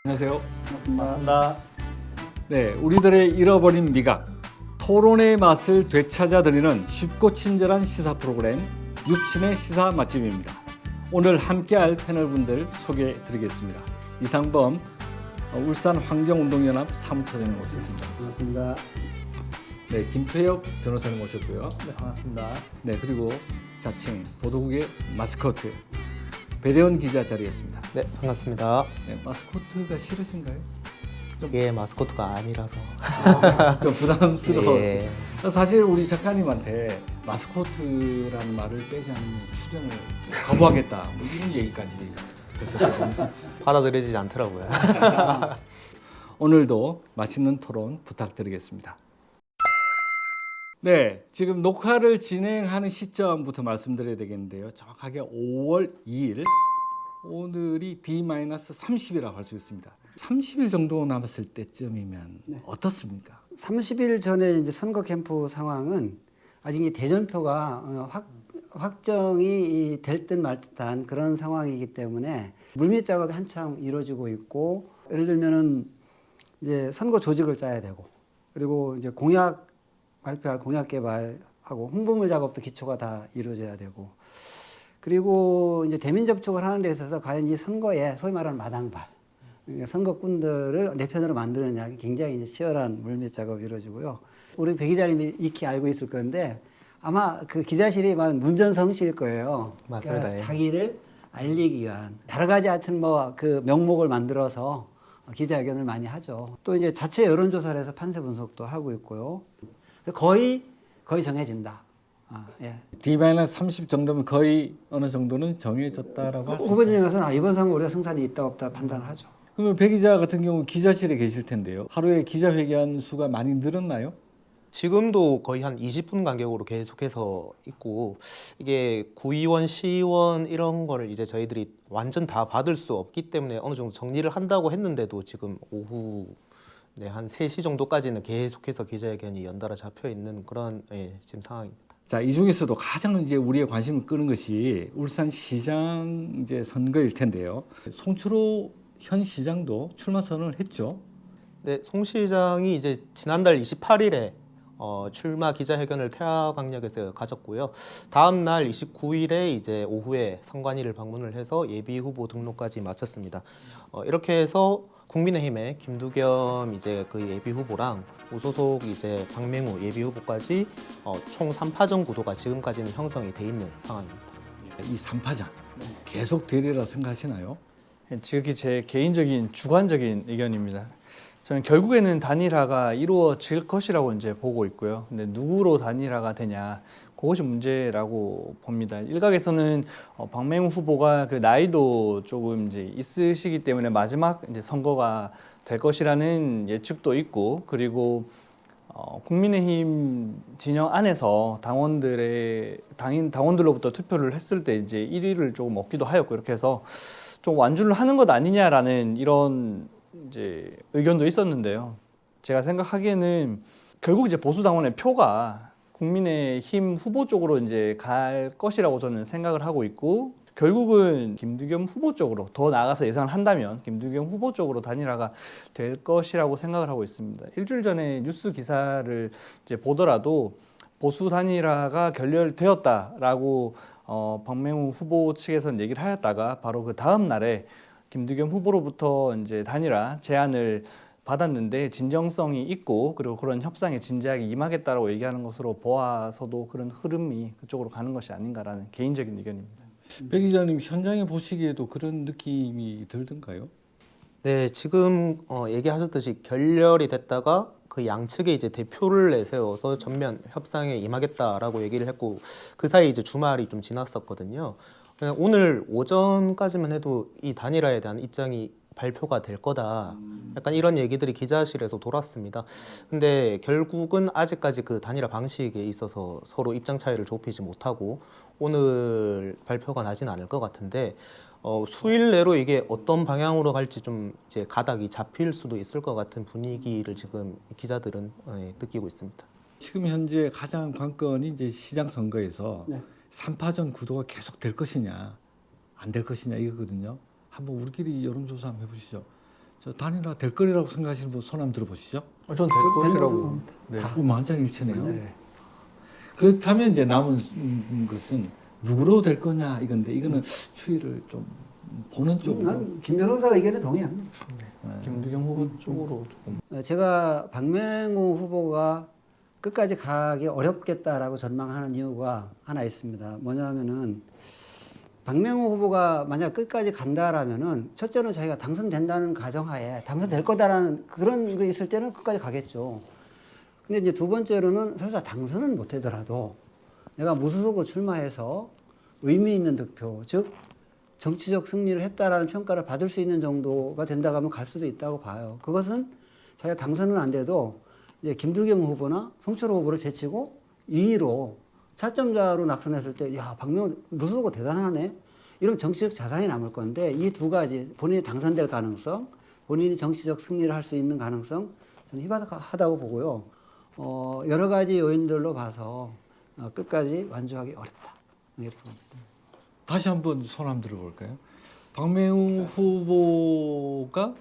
안녕하세요. 맞습니다. 네, 우리들의 잃어버린 미각, 토론의 맛을 되찾아드리는 쉽고 친절한 시사 프로그램 육친의 시사 맛집입니다. 오늘 함께할 패널분들 소개해드리겠습니다. 이상범 울산 환경운동연합 사무처장님 모셨습니다. 반갑습니다. 네, 김태혁 변호사님 모셨고요. 네, 반갑습니다. 네, 그리고 자칭 보도국의 마스코트 배대원 기자 자리했습니다. 네, 반갑습니다. 네, 마스코트가 싫으신가요? 이게 마스코트가 아니라서. 좀 부담스러웠어요. 예. 사실 우리 작가님한테 마스코트라는 말을 빼지 않으면 출연을 거부하겠다 뭐 이런 얘기까지 했었거든요. 받아들여지지 않더라고요. 오늘도 맛있는 토론 부탁드리겠습니다. 네, 지금 녹화를 진행하는 시점부터 말씀드려야 되겠는데요. 정확하게 5월 2일, 오늘이 D-30이라고 할 수 있습니다. 30일 정도 남았을 때쯤이면 어떻습니까? 30일 전에 이제 선거 캠프 상황은 아직 이 대전표가 확정이 될 듯 말 듯한 그런 상황이기 때문에 물밑 작업이 한창 이루어지고 있고, 예를 들면은 이제 선거 조직을 짜야 되고, 그리고 이제 공약 발표할 공약 개발하고 홍보물 작업도 기초가 다 이루어져야 되고, 그리고 이제 대민 접촉을 하는 데 있어서 과연 이 선거에 소위 말하는 마당발, 선거꾼들을 내 편으로 만드느냐 굉장히 이제 치열한 물밑 작업이 이루어지고요. 우리 배 기자님이 익히 알고 있을 건데 아마 그 기자실이 문전성시일 거예요. 맞습니다. 그러니까 예. 자기를 알리기 위한 여러 가지 하여튼 뭐 그 명목을 만들어서 기자회견을 많이 하죠. 또 이제 자체 여론조사를 해서 판세 분석도 하고 있고요. 거의 정해진다. 예. D-30 정도면 거의 어느 정도는 정해졌다라고 할 수 있어요. 후보진에서는 이번 선거 우리가 승산이 있다 없다 판단을 하죠. 그러면 배 기자 같은 경우 기자실에 계실 텐데요. 하루에 기자회견 수가 많이 늘었나요? 지금도 거의 한 20분 간격으로 계속해서 있고, 이게 구의원, 시의원 이런 거를 이제 저희들이 완전 다 받을 수 없기 때문에 어느 정도 정리를 한다고 했는데도 지금 오후 한 3시 정도까지는 계속해서 기자회견이 연달아 잡혀 있는 그런 지금 상황입니다. 자, 이 중에서도 가장 이제 우리의 관심을 끄는 것이 울산시장 이제 선거일 텐데요. 송철호 현 시장도 출마 선언을 했죠. 네, 송 시장이 이제 지난달 28일에 출마 기자회견을 태화강역에서 가졌고요. 다음 날 29일에 이제 오후에 선관위를 방문을 해서 예비 후보 등록까지 마쳤습니다. 이렇게 해서 국민의힘의 김두겸 이제 그 예비 후보랑 무소속 이제 박맹우 예비 후보까지 총 3파전 구도가 지금까지는 형성이 돼 있는 상황입니다. 이 3파전 계속 되리라 생각하시나요? 지극히 제 개인적인 주관적인 의견입니다. 저는 결국에는 단일화가 이루어질 것이라고 이제 보고 있고요. 근데 누구로 단일화가 되냐, 그것이 문제라고 봅니다. 일각에서는 박맹우 후보가 그 나이도 조금 이제 있으시기 때문에 마지막 이제 선거가 될 것이라는 예측도 있고, 그리고 국민의힘 진영 안에서 당원들로부터 투표를 했을 때 이제 1위를 조금 얻기도 하였고, 이렇게 해서 좀 완주를 하는 것 아니냐라는 이런 이제 의견도 있었는데요. 제가 생각하기에는 결국 이제 보수 당원의 표가 국민의힘 후보 쪽으로 이제 갈 것이라고 저는 생각을 하고 있고, 결국은 김두겸 후보 쪽으로 더 나아가서 예상을 한다면 김두겸 후보 쪽으로 단일화가 될 것이라고 생각을 하고 있습니다. 일주일 전에 뉴스 기사를 이제 보더라도 보수 단일화가 결렬되었다라고 박맹우 후보 측에서는 얘기를 하였다가 바로 그 다음 날에 김두겸 후보로부터 이제 단일화 제안을 받았는데 진정성이 있고, 그리고 그런 협상에 진지하게 임하겠다라고 얘기하는 것으로 보아서도 그런 흐름이 그쪽으로 가는 것이 아닌가라는 개인적인 의견입니다. 배 기자님 현장에 보시기에도 그런 느낌이 들던가요? 네, 지금 얘기하셨듯이 결렬이 됐다가 그 양측에 이제 대표를 내세워서 전면 협상에 임하겠다라고 얘기를 했고, 그 사이 이제 주말이 좀 지났었거든요. 그냥 오늘 오전까지만 해도 이 단일화에 대한 입장이 발표가 될 거다, 약간 이런 얘기들이 기자실에서 돌았습니다. 근데 결국은 아직까지 그 단일화 방식에 있어서 서로 입장 차이를 좁히지 못하고 오늘 발표가 나진 않을 것 같은데, 수일 내로 이게 어떤 방향으로 갈지 좀 이제 가닥이 잡힐 수도 있을 것 같은 분위기를 지금 기자들은 느끼고 있습니다. 지금 현재 가장 관건이 이제 시장 선거에서 네. 3파전 구도가 계속 될 것이냐 안 될 것이냐 이거거든요. 한번 우리끼리 여론조사 한번 해보시죠. 저 단일화 될 거리라고 생각하시는 분 손 한번 들어보시죠. 저는 될 것이라고 봅니다. 네. 만장일치네요. 네. 그렇다면 이제 남은 것은 누구로 될 거냐 이건데 이거는 추이를 좀 보는 쪽으로. 난김 변호사 의견에 동의합니다. 김두겸 후보 쪽으로 조금 제가 박맹호 후보가 끝까지 가기 어렵겠다라고 전망하는 이유가 하나 있습니다. 뭐냐면은 박맹호 후보가 만약 끝까지 간다라면은 첫째는 자기가 당선된다는 가정하에 당선될 거다라는 그런 게 있을 때는 끝까지 가겠죠. 근데 이제 두 번째로는 설사 당선은 못 하더라도 내가 무소속으로 출마해서 의미 있는 득표, 즉 정치적 승리를 했다라는 평가를 받을 수 있는 정도가 된다고 하면 갈 수도 있다고 봐요. 그것은 자기가 당선은 안 돼도 이제 김두겸 후보나 송철호 후보를 제치고 2위로 차점자로 낙선했을 때, 야, 박명호 무소속으로 대단하네. 이러면 정치적 자산이 남을 건데 이 두 가지 본인이 당선될 가능성, 본인이 정치적 승리를 할 수 있는 가능성 저는 희박하다고 보고요. 여러 가지 요인들로 봐서 끝까지 완주하기 어렵다. 이렇게 봅니다. 다시 한번 손 한번 들어볼까요? 박맹호 후보가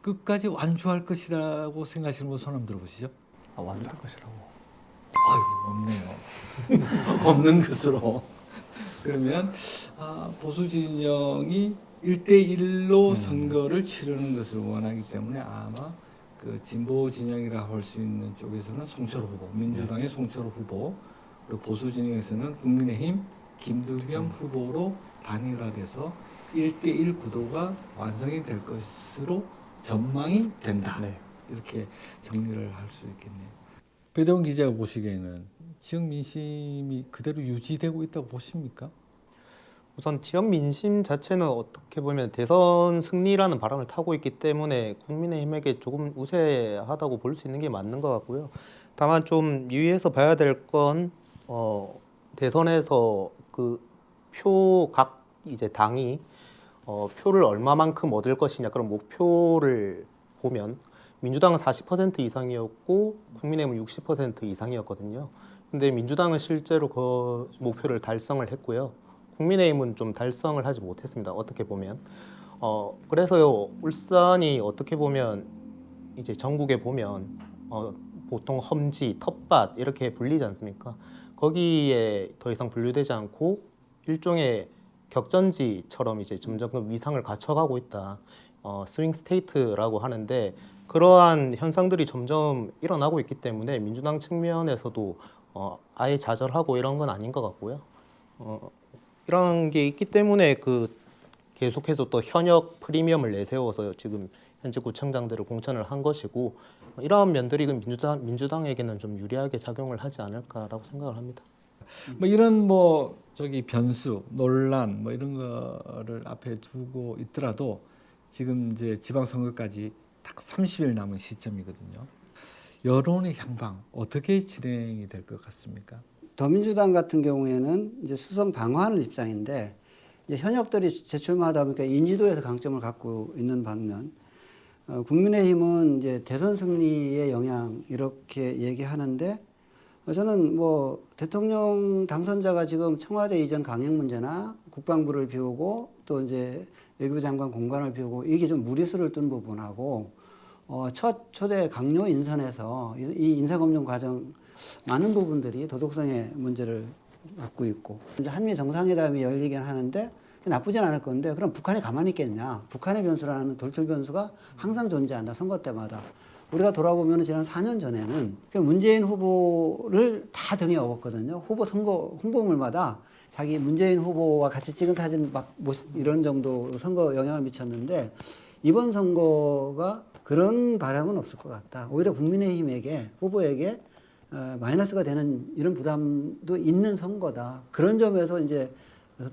끝까지 완주할 것이라고 생각하시는 분 손 한번 들어보시죠. 완주할 것이라고. 아유, 없네요. 없는 것으로. 그러면 보수 진영이 1대1로 선거를 치르는 것을 원하기 때문에 아마 그 진보 진영이라 할 수 있는 쪽에서는 송철호 후보, 민주당의 송철호 후보, 그리고 보수 진영에서는 국민의힘 김두겸 후보로 단일화돼서 1대1 구도가 완성이 될 것으로 전망이 된다. 네. 이렇게 정리를 할 수 있겠네요. 배대원 기자가 보시기에는 지역 민심이 그대로 유지되고 있다고 보십니까? 우선 지역 민심 자체는 어떻게 보면 대선 승리라는 바람을 타고 있기 때문에 국민의힘에게 조금 우세하다고 볼 수 있는 게 맞는 것 같고요. 다만 좀 유의해서 봐야 될 건 대선에서 그 표 각 이제 당이 표를 얼마만큼 얻을 것이냐 그런 목표를 보면 민주당은 40% 이상이었고 국민의힘은 60% 이상이었거든요. 근데 민주당은 실제로 그 목표를 달성을 했고요. 국민의힘은 좀 달성을 하지 못했습니다. 어떻게 보면. 그래서요, 울산이 어떻게 보면 이제 전국에 보면 보통 험지, 텃밭 이렇게 불리지 않습니까? 거기에 더 이상 분류되지 않고 일종의 격전지처럼 이제 점점 그 위상을 갖춰가고 있다. 스윙 스테이트라고 하는데 그러한 현상들이 점점 일어나고 있기 때문에 민주당 측면에서도 아예 좌절하고 이런 건 아닌 것 같고요. 이런 게 있기 때문에 그 계속해서 또 현역 프리미엄을 내세워서 지금 현재 구청장들을 공천을 한 것이고 이러한 면들이 민주당에게는 좀 유리하게 작용을 하지 않을까라고 생각을 합니다. 뭐 이런 변수, 논란 뭐 이런 거를 앞에 두고 있더라도 지금 이제 지방선거까지 딱 30일 남은 시점이거든요. 여론의 향방 어떻게 진행이 될 것 같습니까? 더민주당 같은 경우에는 이제 수성 방어하는 입장인데 이제 현역들이 재출마하다 보니까 인지도에서 강점을 갖고 있는 반면 국민의힘은 이제 대선 승리의 영향 이렇게 얘기하는데 저는 뭐 대통령 당선자가 지금 청와대 이전 강행 문제나 국방부를 비우고 또 이제 외교부 장관 공관을 비우고 이게 좀 무리수를 둔 부분하고 첫 초대 강요 인선에서 이 인사검증 과정 많은 부분들이 도덕성의 문제를 갖고 있고 이제 한미 정상회담이 열리긴 하는데 나쁘진 않을 건데 그럼 북한이 가만히 있겠냐? 북한의 변수라는 돌출 변수가 항상 존재한다. 선거 때마다. 우리가 돌아보면 지난 4년 전에는 문재인 후보를 다 등에 업었거든요. 후보 선거 홍보물마다 자기 문재인 후보와 같이 찍은 사진 막 이런 정도로 선거 영향을 미쳤는데 이번 선거가 그런 바람은 없을 것 같다. 오히려 국민의힘에게 후보에게 마이너스가 되는 이런 부담도 있는 선거다. 그런 점에서 이제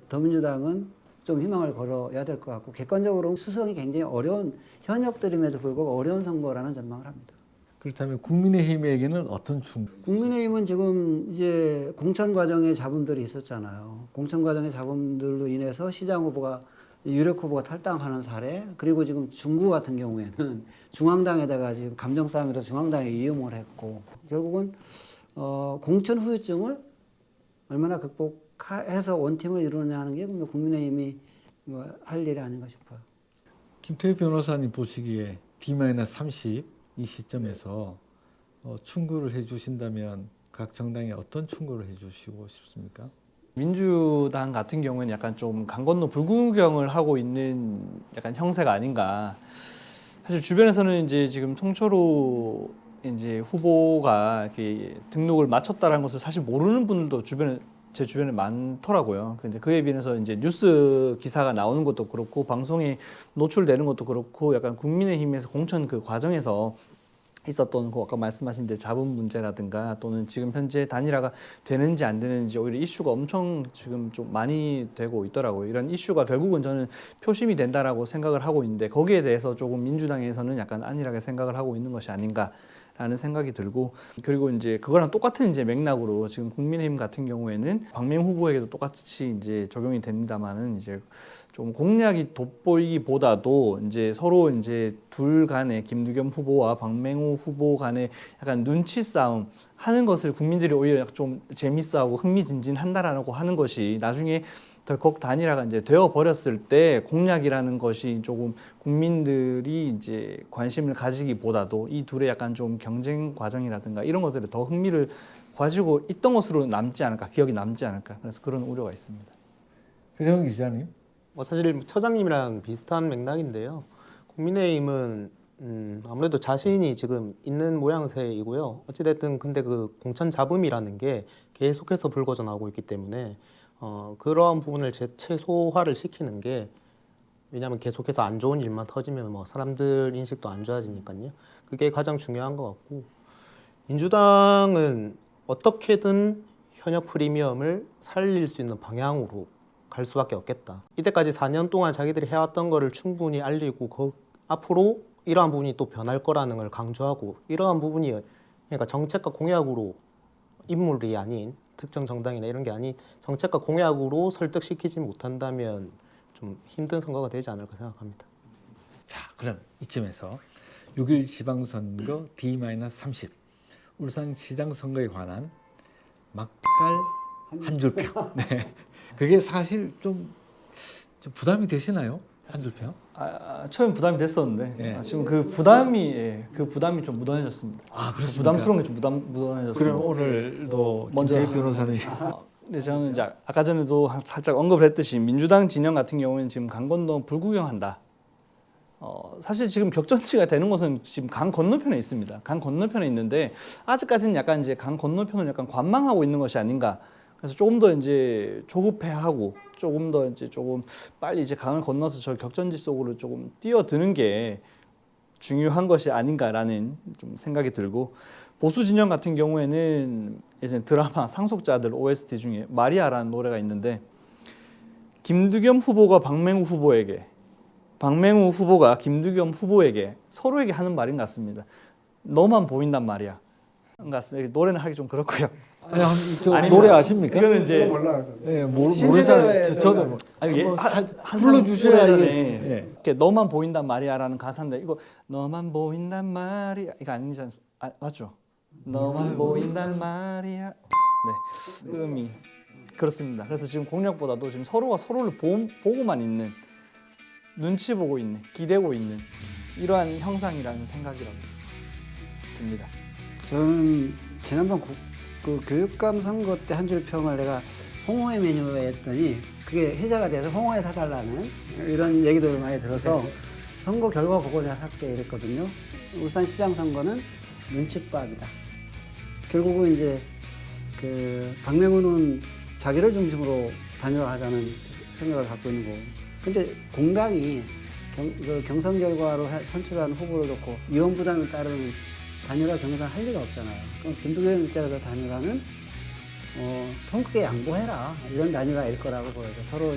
더민주당은 좀 희망을 걸어야 될 것 같고 객관적으로 수성이 굉장히 어려운 현역들임에도 불구하고 어려운 선거라는 전망을 합니다. 그렇다면 국민의힘에게는 어떤 충격? 국민의힘은 지금 이제 공천 과정에 잡음들이 있었잖아요. 공천 과정의 잡음들로 인해서 시장 후보가 유력 후보가 탈당하는 사례 그리고 지금 중구 같은 경우에는 중앙당에다가 지금 감정 싸움에서 중앙당에 이용을 했고 결국은 공천 후유증을 얼마나 극복해서 원팀을 이루느냐 하는 게 국민의힘이 할 일이 아닌가 싶어요. 김태희 변호사님 보시기에 D-30 이 시점에서 충고를 해주신다면 각 정당에 어떤 충고를 해주시고 싶습니까? 민주당 같은 경우에는 약간 좀 강 건너 불구경을 하고 있는 약간 형세가 아닌가. 사실 주변에서는 이제 지금 송철호 이제 후보가 이렇게 등록을 마쳤다라는 것을 사실 모르는 분들도 제 주변에 많더라고요. 근데 그에 비해서 이제 뉴스 기사가 나오는 것도 그렇고 방송에 노출되는 것도 그렇고 약간 국민의힘에서 공천 그 과정에서 있었던 그 아까 말씀하신 이제 자본 문제라든가 또는 지금 현재 단일화가 되는지 안 되는지 오히려 이슈가 엄청 지금 좀 많이 되고 있더라고요. 이런 이슈가 결국은 저는 표심이 된다라고 생각을 하고 있는데 거기에 대해서 조금 민주당에서는 약간 안일하게 생각을 하고 있는 것이 아닌가라는 생각이 들고 그리고 이제 그거랑 똑같은 이제 맥락으로 지금 국민의힘 같은 경우에는 박맹 후보에게도 똑같이 이제 적용이 됩니다만은 이제 좀 공약이 돋보이기보다도 이제 서로 이제 둘 간에 김두겸 후보와 박맹우 후보 간에 약간 눈치 싸움 하는 것을 국민들이 오히려 좀 재밌어하고 흥미진진한다라고 하는 것이 나중에 덜컥 단일화가 이제 되어 버렸을 때 공약이라는 것이 조금 국민들이 이제 관심을 가지기보다도 이 둘의 약간 좀 경쟁 과정이라든가 이런 것들에 더 흥미를 가지고 있던 것으로 남지 않을까, 기억이 남지 않을까. 그래서 그런 우려가 있습니다. 배정 기자님. 사실 처장님이랑 비슷한 맥락인데요. 국민의힘은 아무래도 자신이 지금 있는 모양새이고요. 어찌됐든 근데 그 공천 잡음이라는 게 계속해서 불거져 나오고 있기 때문에 그러한 부분을 최소화를 시키는 게 왜냐하면 계속해서 안 좋은 일만 터지면 뭐 사람들 인식도 안 좋아지니까요. 그게 가장 중요한 것 같고 민주당은 어떻게든 현역 프리미엄을 살릴 수 있는 방향으로 갈 수밖에 없겠다. 이때까지 4년 동안 자기들이 해왔던 거를 충분히 알리고 앞으로 이러한 부분이 또 변할 거라는 걸 강조하고 이러한 부분이 그러니까 정책과 공약으로 인물이 아닌 특정 정당이나 이런 게 아닌 정책과 공약으로 설득시키지 못한다면 좀 힘든 선거가 되지 않을까 생각합니다. 자, 그럼 이쯤에서 6.1 지방선거 D-30 울산시장 선거에 관한 막갈 한 줄평. 네. 그게 사실 좀 부담이 되시나요? 한 줄평? 처음 부담이 됐었는데 예. 지금 그 부담이 좀 묻어내졌습니다. 그렇습니까? 부담스러운 게 좀 묻어내졌습니다. 그럼 오늘도 먼저 김태희 변호사는 네, 저는 이제 아까 전에도 살짝 언급을 했듯이 민주당 진영 같은 경우에는 지금 강 건너 불구경한다. 사실 지금 격전지가 되는 것은 지금 강 건너편에 있습니다. 강 건너편에 있는데 아직까지는 약간 이제 강 건너편을 약간 관망하고 있는 것이 아닌가. 그래서 조금 더 이제 조급해하고 조금 더 이제 조금 빨리 이제 강을 건너서 저 격전지 속으로 조금 뛰어드는 게 중요한 것이 아닌가라는 좀 생각이 들고 보수 진영 같은 경우에는 예전에 드라마 상속자들 OST 중에 마리아라는 노래가 있는데 김두겸 후보가 박맹우 후보가 김두겸 후보에게 서로에게 하는 말인 것 같습니다. 너만 보인단 말이야. 노래는 하기 좀 그렇고요. 아니, 노래 아십니까? 이거는 이제 네, 모르잖아요. 저도 불러주셔야 이게. 이렇게 너만 보인단 말이야라는 가사인데 이거 너만 보인단 말이야 이거 아니지 맞죠? 너만 보인단 말이야. 네, 음이 그렇습니다. 그래서 지금 공약보다도 지금 서로가 서로를 보고만 있는 눈치 보고 있는 기대고 있는 이러한 형상이라는 생각이라고 듭니다. 저는 지난번 그 교육감 선거 때 한 줄 평을 내가 홍어회 메뉴에 했더니 그게 회자가 돼서 홍어회 사달라는 이런 얘기도 많이 들어서 선거 결과 보고 내가 살게 이랬거든요. 울산시장 선거는 눈칫밥이다. 결국은 이제 그 박맹우는 자기를 중심으로 단일화하자는 생각을 갖고 있는 거고, 근데 공당이 경선 결과로 선출한 후보를 놓고 위원부담을 따르는 단일화 경선 할 리가 없잖아요. 그럼 김두겸 입장에서 단일화는 통 크게 양보해라 이런 단일화일 거라고 보여요. 서로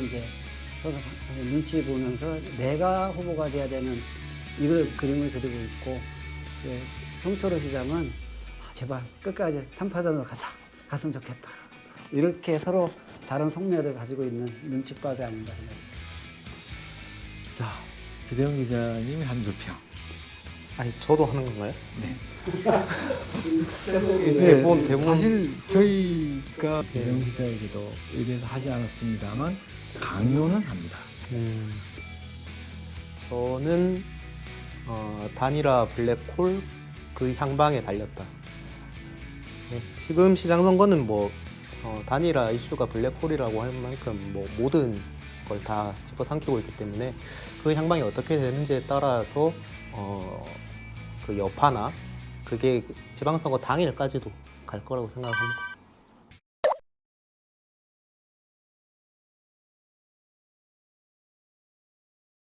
눈치 보면서 내가 후보가 돼야 되는 이걸 그림을 그리고 있고, 송철호 시장은 제발 끝까지 3파전으로 갔으면 좋겠다. 이렇게 서로 다른 속내를 가지고 있는 눈칫밥이 아닌가 생각합니다. 자, 배정 기자님이 한 줄평. 아니 저도 하는 건가요? 네, 대부분 사실 저희가 배정 기자에게도 의뢰해서 하지 않았습니다만 강요는 합니다. 저는 단일화 블랙홀 그 향방에 달렸다. 네, 지금 시장 선거는 뭐 단일화 이슈가 블랙홀이라고 할 만큼 뭐 모든 걸 다 집어삼키고 있기 때문에 그 향방이 어떻게 되는지에 따라서 그 여파나 그게 지방선거 당일까지도 갈 거라고 생각합니다.